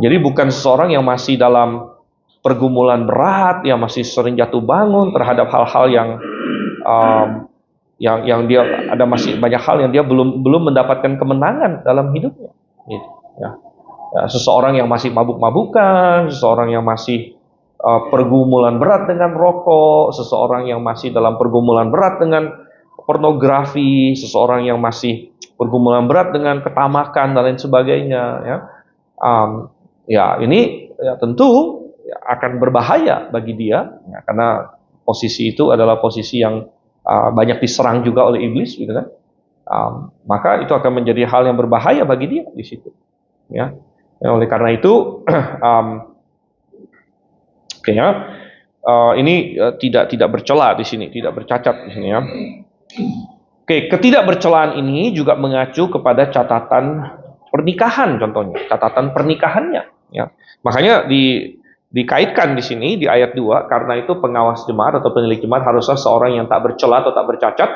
Jadi bukan seseorang yang masih dalam pergumulan berat, yang masih sering jatuh bangun terhadap hal-hal yang dia ada masih banyak hal yang dia belum mendapatkan kemenangan dalam hidupnya, gitu ya. Seseorang yang masih mabuk-mabukan, seseorang yang masih pergumulan berat dengan rokok, seseorang yang masih dalam pergumulan berat dengan pornografi, seseorang yang masih pergumulan berat dengan ketamakan dan lain sebagainya, ya. Ya ini ya, tentu ya, akan berbahaya bagi dia, ya, karena posisi itu adalah posisi yang banyak diserang juga oleh iblis, gitu kan. Maka itu akan menjadi hal yang berbahaya bagi dia di situ, ya. Oleh karena itu, ini tidak bercela di sini, tidak bercacat di sini, ya. Oke, ketidakbercelaan ini juga mengacu kepada catatan pernikahan, contohnya catatan pernikahannya, ya. Makanya dikaitkan di sini di ayat 2, karena itu pengawas jemaat atau penilik jemaat haruslah seorang yang tak bercela atau tak bercacat,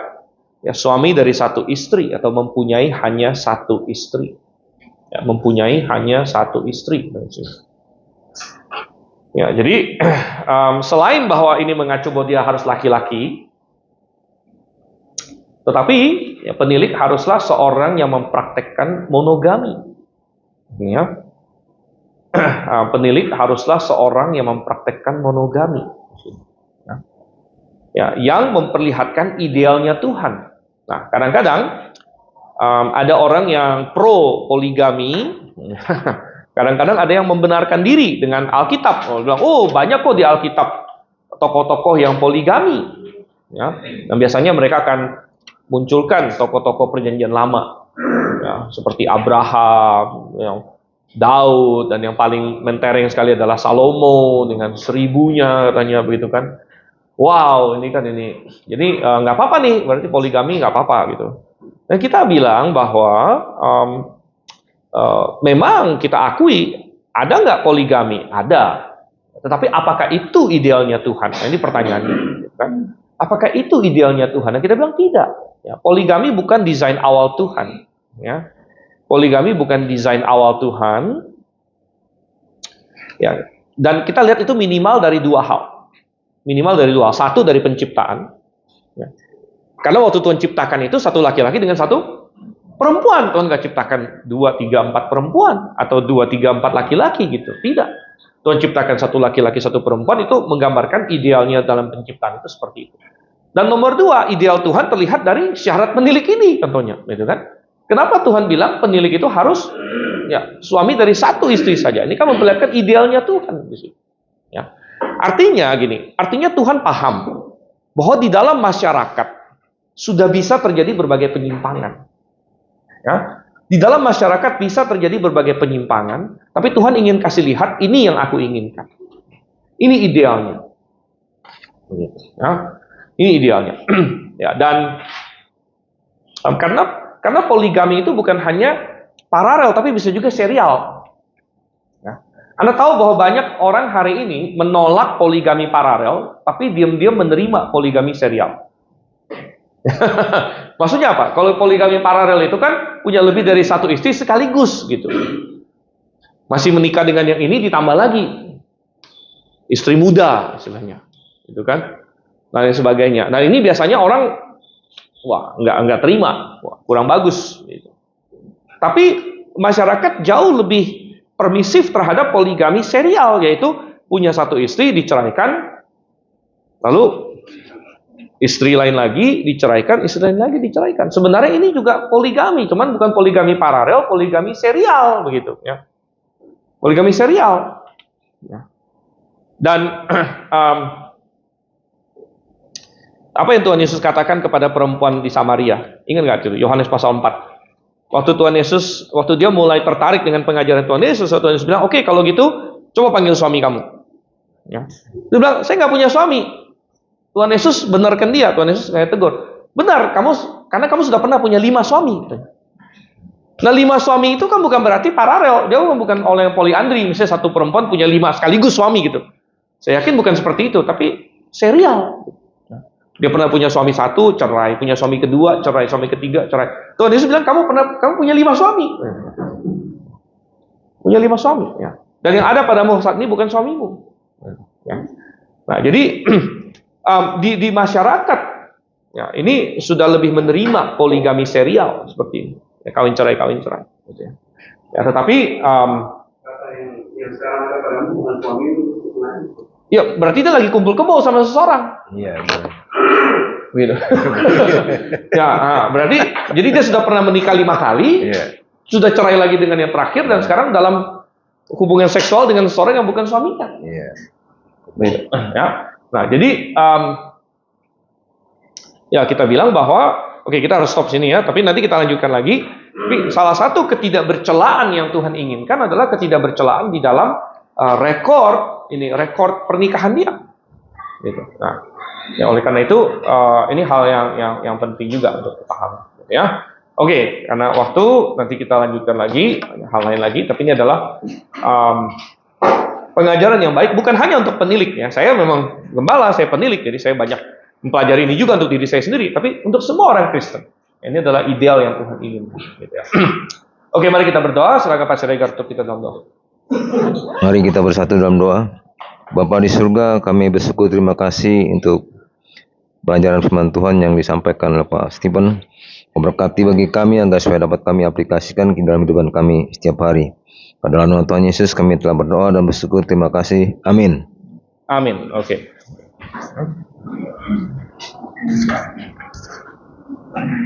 ya, suami dari satu istri atau mempunyai hanya satu istri. Ya, mempunyai hanya satu istri. Ya, jadi selain bahwa ini mengacu bahwa dia harus laki-laki, tetapi ya, penilik haruslah seorang yang mempraktekkan monogami. Ya. Penilik haruslah seorang yang mempraktekkan monogami. Ya, yang memperlihatkan idealnya Tuhan. Nah, kadang-kadang ada orang yang pro poligami, kadang-kadang ada yang membenarkan diri dengan Alkitab. Bilang, oh banyak kok di Alkitab tokoh-tokoh yang poligami, ya. Dan biasanya mereka akan munculkan tokoh-tokoh perjanjian lama, ya, seperti Abraham, yang Daud, dan yang paling mentereng sekali adalah Salomo dengan 1000-nya katanya, begitu kan. Wow, ini kan ini. Jadi nggak apa-apa nih, berarti poligami nggak apa-apa gitu. Dan kita bilang bahwa memang kita akui ada nggak poligami? Ada. Tetapi apakah itu idealnya Tuhan? Nah, ini pertanyaannya. Kan? Apakah itu idealnya Tuhan? Dan kita bilang tidak. Ya, poligami bukan desain awal Tuhan. Ya. Poligami bukan desain awal Tuhan. Ya. Dan kita lihat itu minimal dari dua hal. Minimal dari dua hal. Satu dari penciptaan. Ya. Karena waktu Tuhan ciptakan itu satu laki-laki dengan satu perempuan. Tuhan nggak ciptakan 2, 3, 4 perempuan atau 2, 3, 4 laki-laki gitu. Tidak. Tuhan ciptakan satu laki-laki, satu perempuan, itu menggambarkan idealnya dalam penciptaan itu seperti itu. Dan nomor 2, ideal Tuhan terlihat dari syarat penilik ini contohnya, gitu kan? Kenapa Tuhan bilang penilik itu harus suami dari satu istri saja? Ini kan memperlihatkan idealnya Tuhan di sini. Ya. Artinya Tuhan paham bahwa di dalam masyarakat sudah bisa terjadi berbagai penyimpangan. Ya. Di dalam masyarakat bisa terjadi berbagai penyimpangan, tapi Tuhan ingin kasih lihat ini yang aku inginkan. Ini idealnya. Ya. Ini idealnya. Ya, dan karena poligami itu bukan hanya paralel, tapi bisa juga serial. Ya. Anda tahu bahwa banyak orang hari ini menolak poligami paralel, tapi diam-diam menerima poligami serial. Maksudnya apa? Kalau poligami paralel itu kan punya lebih dari satu istri sekaligus gitu. Masih menikah dengan yang ini ditambah lagi istri muda istilahnya, gitu kan? Dan lain sebagainya. Nah ini biasanya orang nggak terima, kurang bagus. Gitu. Tapi masyarakat jauh lebih permisif terhadap poligami serial, yaitu punya satu istri diceraikan, lalu istri lain lagi diceraikan, istri lain lagi diceraikan. Sebenarnya ini juga poligami, cuman bukan poligami paralel, poligami serial begitu. Ya. Poligami serial. Ya. Dan apa yang Tuhan Yesus katakan kepada perempuan di Samaria? Ingat nggak itu? Yohanes pasal 4. Waktu dia mulai tertarik dengan pengajaran Tuhan Yesus bilang, oke, kalau gitu, coba panggil suami kamu. Ya. Dia bilang, saya nggak punya suami. Tuhan Yesus benarkan dia. Tuhan Yesus kayak tegur, benar, karena kamu sudah pernah punya 5 suami. Nah 5 suami itu kan bukan berarti paralel. Dia bukan oleh poliandri, misalnya satu perempuan punya 5 sekaligus suami gitu. Saya yakin bukan seperti itu, tapi serial. Dia pernah punya suami 1, cerai, punya suami kedua, cerai, suami ketiga, cerai. Tuhan Yesus bilang kamu punya 5 suami. Punya 5 suami, ya. Dan yang ada padamu saat ini bukan suamimu. Ya. Nah, jadi di masyarakat ya, ini sudah lebih menerima poligami serial seperti ini. Ya, kawin cerai gitu ya. Ya, tetapi kata yang sekarang ada padamu bukan suamimu. ya, berarti dia lagi kumpul kebo sama seseorang. Iya, Gitu. Ya, berarti jadi dia sudah pernah menikah 5 kali, sudah cerai lagi dengan yang terakhir, dan sekarang dalam hubungan seksual dengan seseorang yang bukan suaminya. Gitu. Ya. Nah, jadi ya kita bilang bahwa oke, kita harus stop sini ya, tapi nanti kita lanjutkan lagi. Tapi salah satu ketidakbercelaan yang Tuhan inginkan adalah ketidakbercelaan di dalam rekor pernikahan dia. Gitu. Nah, ya oleh karena itu ini hal yang penting juga untuk dipahami, ya. Oke, karena waktu nanti kita lanjutkan lagi hal lain lagi, tapi ini adalah pengajaran yang baik bukan hanya untuk penilik ya. Saya memang gembala, saya penilik, jadi saya banyak mempelajari ini juga untuk diri saya sendiri, tapi untuk semua orang Kristen. Ini adalah ideal yang Tuhan inginkan, gitu ya. Oke, mari kita berdoa. Silakan Pak Siregar untuk kita dalam doa. Mari kita bersatu dalam doa. Bapa di surga, kami bersyukur, terima kasih untuk pelajaran firman Tuhan yang disampaikan oleh Pak Stephen. Memberkati bagi kami agar supaya dapat kami aplikasikan ke dalam kehidupan kami setiap hari. Pada nama Tuhan Yesus kami telah berdoa dan bersyukur, terima kasih. Amin. Amin. Oke.